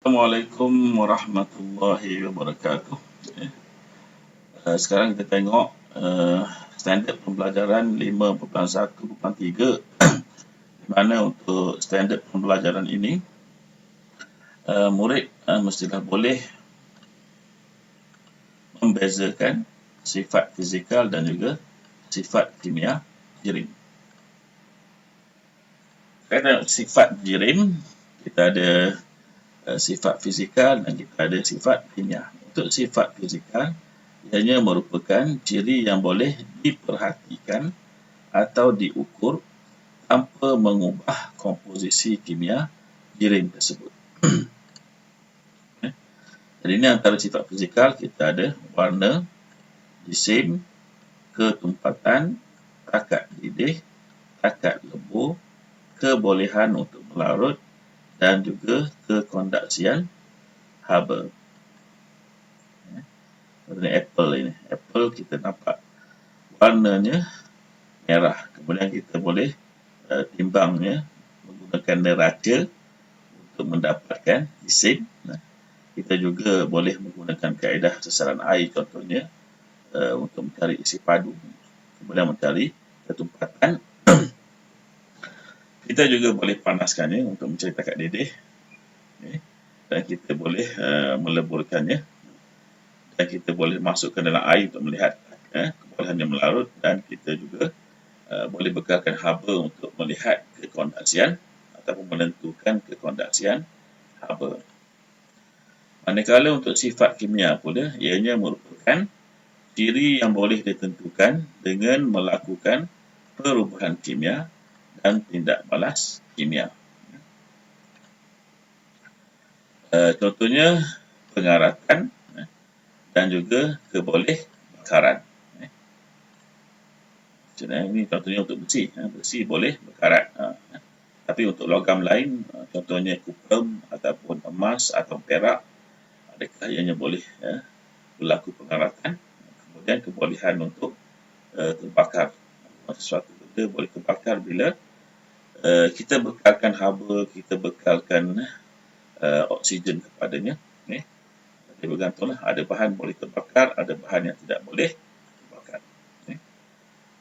Assalamualaikum warahmatullahi wabarakatuh. Sekarang kita tengok standard pembelajaran 5.1.3 di mana untuk standard pembelajaran ini murid mestilah boleh membezakan sifat fizikal dan juga sifat kimia jirim. Kerana sifat jirim, kita ada sifat fizikal dan kita ada sifat kimia. Untuk sifat fizikal, ianya merupakan ciri yang boleh diperhatikan atau diukur tanpa mengubah komposisi kimia jirim tersebut. Jadi ini antara sifat fizikal, kita ada warna, jisim, ketumpatan, takat didih, takat lebur, kebolehan untuk melarut dan juga kekondaksian haba. Seperti apple ini. Apple kita nampak warnanya merah. Kemudian kita boleh timbangnya menggunakan neraca untuk mendapatkan jisim. Kita juga boleh menggunakan kaedah sasaran air contohnya untuk mencari isi padu. Kemudian mencari ketumpatan. Kita juga boleh panaskannya untuk mencari takat didih. Dan kita boleh meleburkannya. Dan kita boleh masukkan dalam air untuk melihat kebolehannya melarut. Dan kita juga boleh bekalkan haba untuk melihat kekondaksian ataupun menentukan kekondaksian haba. Manakala untuk sifat kimia pula, ianya merupakan ciri yang boleh ditentukan dengan melakukan perubahan kimia dan tindak balas kimia. Contohnya pengaratan dan juga kebolehbakaran. Ini contohnya untuk besi. Besi boleh berkarat. Tapi untuk logam lain, contohnya kuprum ataupun emas atau perak, adakah ianya boleh berlaku pengaratan. Kemudian kebolehan untuk terbakar. Sesuatu benda boleh terbakar bila kita bekalkan haba, kita bekalkan oksigen kepadanya. Jadi bergantunglah, ada bahan boleh terbakar, ada bahan yang tidak boleh terbakar.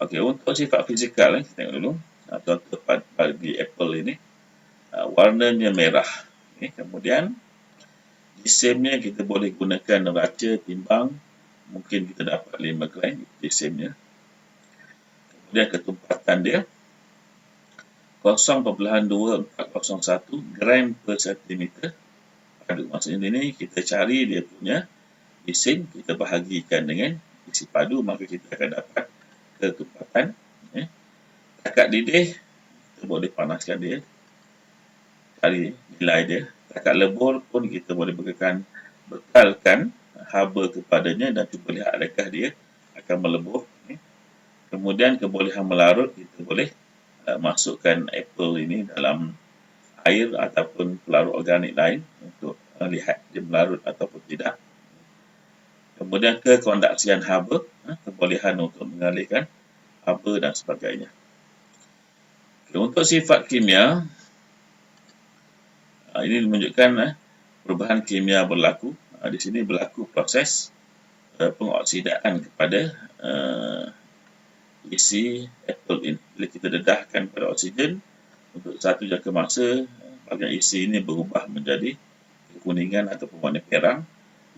Okey, untuk sifat fizikal kita tengok dulu. Contoh bagi apple ini, warnanya merah. Kemudian jisimnya kita boleh gunakan neraca timbang, mungkin kita dapat 5 gram jisimnya. Kemudian ketumpatan dia 0.2401 gram per sentimeter padu. Maksudnya ini kita cari dia punya jisim, kita bahagikan dengan isi padu, maka kita akan dapat ketumpatan. Takat didih, kita boleh panaskan dia, cari nilai dia. Takat lebur pun kita boleh bekalkan haba kepadanya dan cuba lihat adakah dia akan melebur. Kemudian kebolehan melarut, kita boleh masukkan apple ini dalam air ataupun pelarut organik lain untuk lihat dia melarut ataupun tidak. Kemudian kekondaksian haba, kebolehan untuk mengalirkan haba dan sebagainya. Untuk sifat kimia, ini menunjukkan perubahan kimia berlaku. Di sini berlaku proses pengoksidaan kepada isi apple ini. Bila kita dedahkan pada oksigen untuk satu jangka masa, bahagian isi ini berubah menjadi kekuningan ataupun warna perang,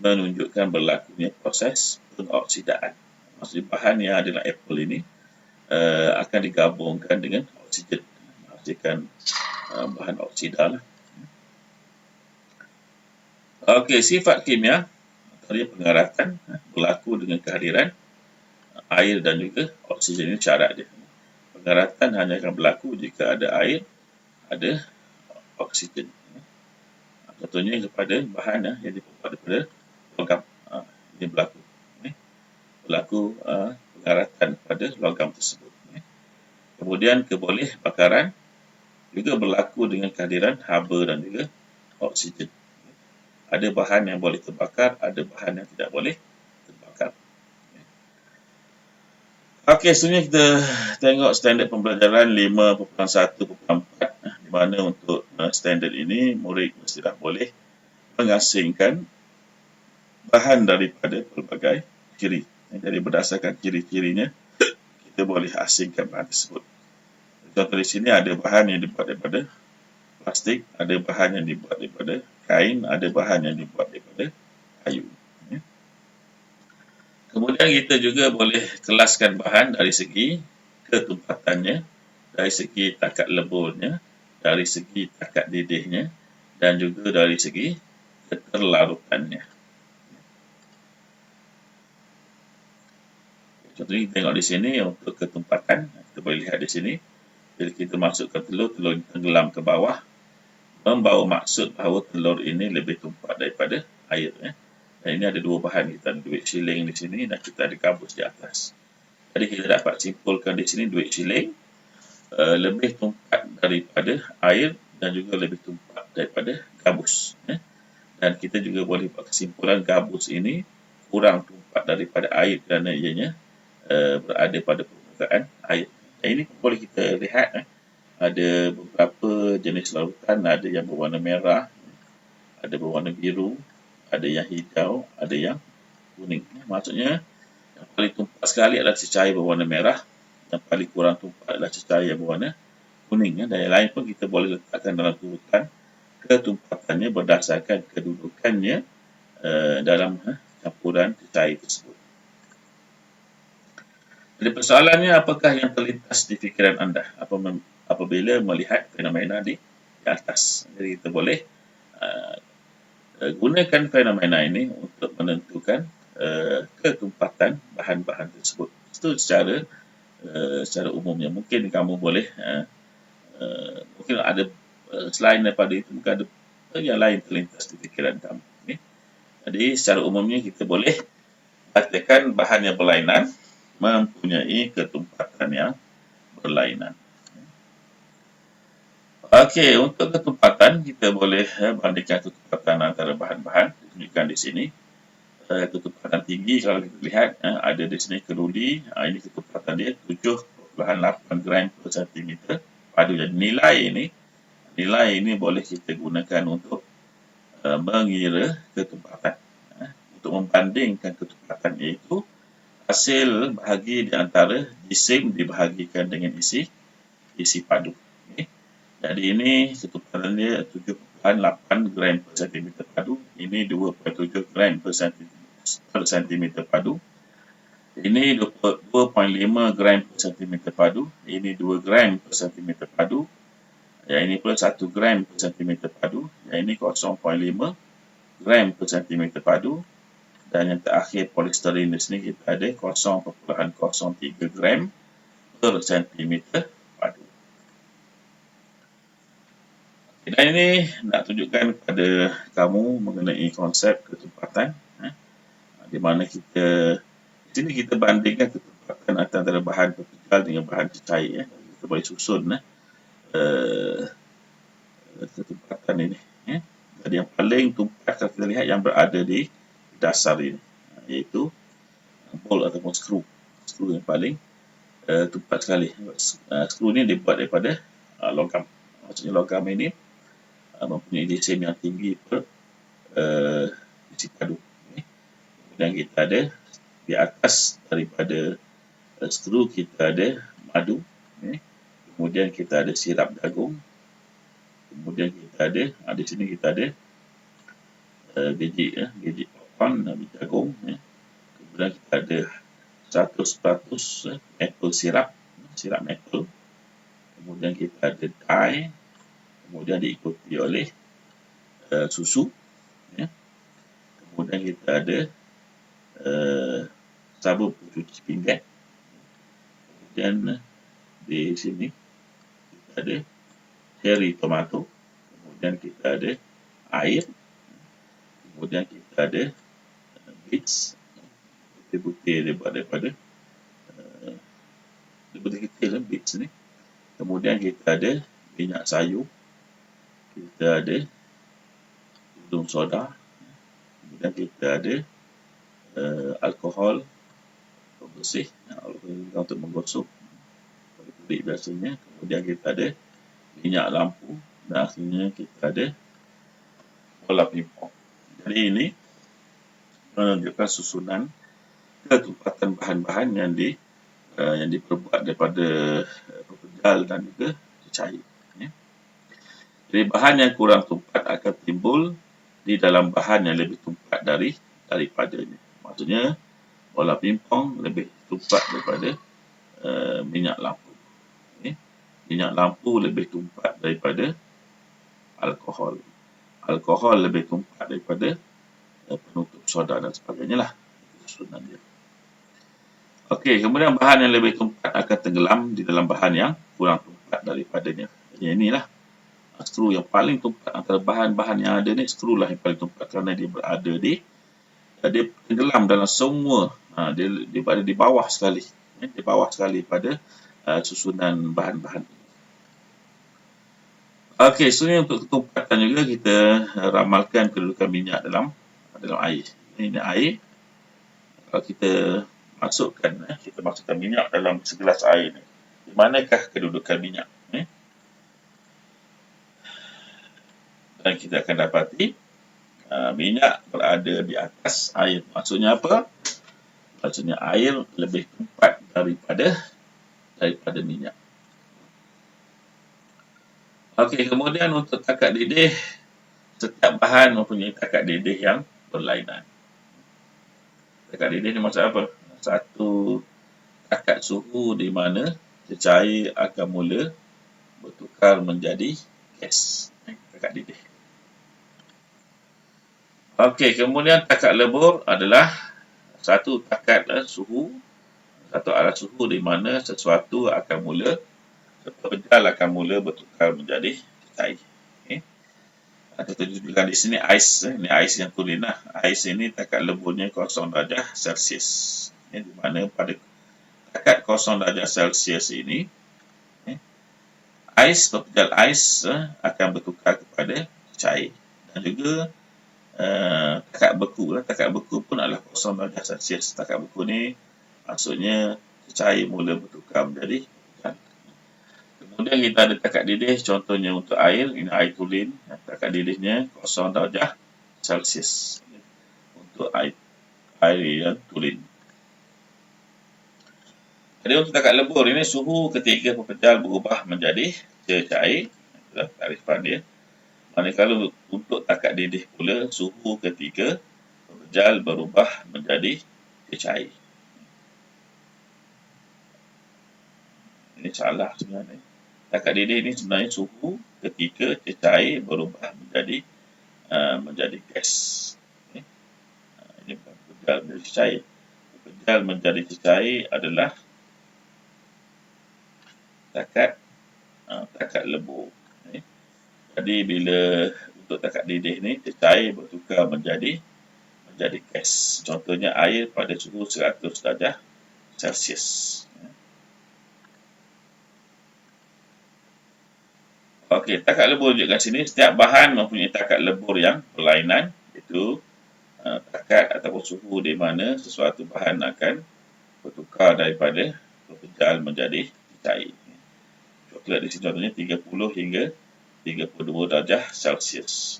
menunjukkan berlakunya proses pengoksidaan. Maksudnya bahan yang ada dalam apple ini akan digabungkan dengan oksigen, menghasilkan bahan oksida. Okey, sifat kimia atau pengaratan berlaku dengan kehadiran air dan juga oksigen. Ini syarat dia. Pengaratan hanya akan berlaku jika ada air, ada oksigen. Contohnya kepada bahan yang dibuat daripada logam. Ini berlaku pengaratan pada logam tersebut. Kemudian kebolehbakaran juga berlaku dengan kehadiran haba dan juga oksigen. Ada bahan yang boleh terbakar, ada bahan yang tidak boleh terbakar. Okey, seterusnya kita tengok standard pembelajaran 5.1.4, di mana untuk standard ini murid mestilah boleh mengasingkan bahan daripada pelbagai ciri. Jadi berdasarkan ciri-cirinya, kita boleh asingkan bahan tersebut. Contoh di sini ada bahan yang dibuat daripada plastik, ada bahan yang dibuat daripada kain, ada bahan yang dibuat daripada kayu. Kemudian kita juga boleh kelaskan bahan dari segi ketumpatannya, dari segi takat leburnya, dari segi takat didihnya, dan juga dari segi keterlarutannya. Contohnya kita tengok di sini untuk ketumpatan, kita boleh lihat di sini, bila kita masukkan telur, telur tenggelam ke bawah, membawa maksud bahawa telur ini lebih tumpat daripada air. Dan ini ada dua bahan, kita ada duit shilling di sini dan kita ada gabus di atas. Jadi kita dapat simpulkan di sini duit shilling lebih tumpat daripada air dan juga lebih tumpat daripada gabus. Dan kita juga boleh buat kesimpulan gabus ini kurang tumpat daripada air kerana ianya berada pada permukaan air. Dan ini boleh kita lihat ada beberapa jenis larutan, ada yang berwarna merah, ada berwarna biru, ada yang hijau, ada yang kuning. Maksudnya yang paling tumpat sekali adalah cecair berwarna merah, yang paling kurang tumpat adalah cecair berwarna kuning. Dan yang lain pun kita boleh letakkan dalam urutan ketumpatannya berdasarkan kedudukannya dalam campuran cecair tersebut. Jadi persoalannya, apakah yang terlintas di fikiran anda apabila melihat fenomena di atas? Jadi kita boleh gunakan fenomena ini untuk menentukan ketumpatan bahan-bahan tersebut. Itu secara umumnya. Mungkin kamu boleh mungkin ada selain daripada itu, mungkin ada yang lain terlintas di fikiran kamu. Jadi secara umumnya kita boleh katakan bahan yang berlainan mempunyai ketumpatan yang berlainan. Okey, untuk ketumpatan kita boleh bandingkan ketumpatan antara bahan-bahan. Ditunjukkan di sini ketumpatan tinggi, kalau kita lihat ada di sini keduli, ini ketumpatan dia 7.8 gram per cm padu. Jadi nilai ini boleh kita gunakan untuk mengira ketumpatan. Untuk membandingkan ketumpatan, iaitu hasil bahagi di antara jisim dibahagikan dengan isi padu. Jadi ini ketumpatan dia 7.8 gram per cm padu, ini 2.7 gram per cm padu, ini 2.5 gram per cm padu, ini 2 gram per cm padu, yang ini pula 1 gram per cm padu, yang ini 0.5 gram per cm padu, dan yang terakhir polisterin di sini kita ada 0.03 gram per cm padu. Dan ini nak tunjukkan kepada kamu mengenai konsep ketumpatan, di mana di sini kita bandingkan ketumpatan antara bahan vertikal dengan bahan cecair. Kita boleh susun ketumpatan ini. Jadi yang paling tumpat kalau kita lihat yang berada di dasar ini, iaitu bolt ataupun skru yang paling tumpat sekali. Skru ini dibuat daripada logam. Maksudnya logam ini mempunyai jisim yang tinggi per isi padu. Kemudian kita ada di atas daripada skru kita ada madu. Kemudian kita ada sirap jagung. Kemudian kita ada di sini kita ada biji popcorn, biji jagung. Kemudian kita ada 100% maple sirap maple. Kemudian kita ada dye. Kemudian diikuti oleh susu. Kemudian kita ada sabun pencuci pinggan. Kemudian di sini kita ada cherry tomato. Kemudian kita ada air. Kemudian kita ada beets, putih-putih daripada putih kecil beets ni. Kemudian kita ada minyak sayur. Kita ada udung soda. Kemudian kita ada alkohol pembersih, untuk menggosok kulit biasanya. Kemudian kita ada minyak lampu, dan akhirnya kita ada bola pingpong. Jadi ini menunjukkan susunan ketumpatan bahan-bahan yang diperbuat daripada pepejal dan juga cecair. Ya. Jadi bahan yang kurang tumpat akan timbul di dalam bahan yang lebih tumpat daripadanya. Maksudnya bola pingpong lebih tumpat daripada minyak lampu. Ya. Minyak lampu lebih tumpat daripada alkohol. Alkohol lebih tumpat daripada penutup soda dan sebagainya lah. Susunan dia. Okey, kemudian bahan yang lebih tumpat akan tenggelam di dalam bahan yang kurang tumpat daripadanya. Jadi inilah skru yang paling tumpat antara bahan-bahan yang ada ni, skru lah yang paling tumpat kerana dia berada dia tenggelam dalam semua, dia berada di bawah sekali, di bawah sekali pada susunan bahan-bahan. Okey, sebenarnya untuk ketumpatan juga kita ramalkan kedudukan minyak dalam air. Ini air. Kalau kita masukkan minyak dalam segelas air ni, di manakah kedudukan minyak? Dan kita akan dapati minyak berada di atas air. Maksudnya apa? Maksudnya air lebih tumpat daripada minyak. Okey, kemudian untuk takat didih, setiap bahan mempunyai takat didih yang berlainan. Takat didih ni maksud apa? Satu takat suhu di mana cecair akan mula bertukar menjadi gas. Takat didih. Okey, kemudian takat lebur adalah satu takat suhu, satu alat suhu di mana sesuatu akan mula, pepejal akan mula bertukar menjadi cair. Okay. Kita tunjukkan di sini ais, ini ais yang tulen lah. Ais ini takat leburnya 0 darjah Celsius. Di mana pada takat 0 darjah Celsius ini, pepejal ais akan bertukar kepada cair. Dan juga takat beku pun adalah 0 darjah Celsius. Takat beku ni maksudnya cair mula bertukar menjadi hujan. Kemudian kita ada takat didih, contohnya untuk air, ini air tulen, takat didihnya 0 darjah Celsius untuk air yang tulen. Jadi untuk takat lebur ini, suhu ketika pepejal berubah menjadi cair, itulah tarifan dia. Manakala untuk takat didih pula, suhu ketika pepejal berubah menjadi cair. Ini salah sebenarnya. Takat didih ini sebenarnya suhu ketika cair berubah menjadi gas. Ini bukan pepejal menjadi cair. Pepejal menjadi cair adalah takat lebur. Jadi bila untuk takat didih ni, cair bertukar menjadi gas. Contohnya air pada suhu 100 darjah Celsius. Okey, takat lebur juga kat sini, setiap bahan mempunyai takat lebur yang berlainan, iaitu takat ataupun suhu di mana sesuatu bahan akan bertukar daripada pepejal menjadi cair. Coklat di sini contohnya 30 hingga 32 darjah Celsius.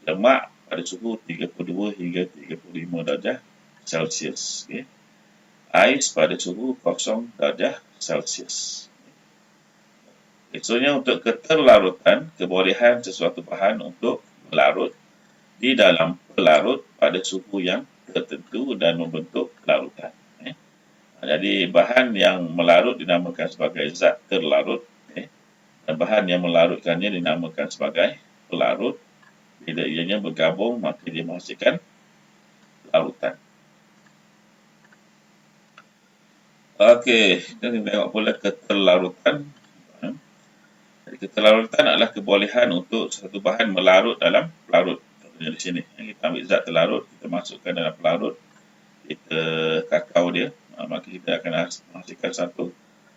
Lemak pada suhu 32 hingga 35 darjah Celsius. Ais pada suhu 0 darjah Celsius. Maksudnya untuk keterlarutan, kebolehan sesuatu bahan untuk melarut di dalam pelarut pada suhu yang tertentu dan membentuk larutan. Jadi bahan yang melarut dinamakan sebagai zat terlarut, dan bahan yang melarutkannya dinamakan sebagai pelarut. Bila ianya bergabung, maka dia menghasilkan larutan. Okey, kita tengok pula keterlarutan. Jadi keterlarutan adalah kebolehan untuk satu bahan melarut dalam pelarut. Contohnya di sini, kita ambil zat terlarut, kita masukkan dalam pelarut, kita kakao dia, maka kita akan menghasilkan satu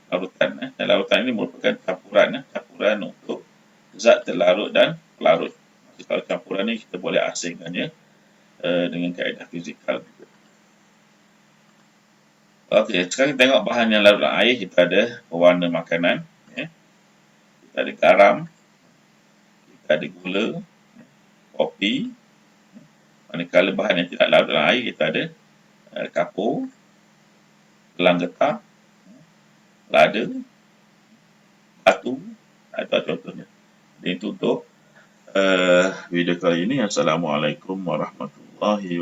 larutan. Dan larutan ini merupakan campuran untuk zat terlarut dan pelarut. Jadi kalau campuran ini kita boleh asingkannya dengan kaedah fizikal. Okey, sekarang kita tengok bahan yang larut dalam air. Kita ada pewarna makanan, kita ada garam, kita ada gula, kopi, Manakala bahan yang tidak larut dalam air, kita ada kapur, gelang getah, lada, batu, atau contohnya. Jadi itu untuk video kali ini. Assalamualaikum warahmatullahi wabarakatuh.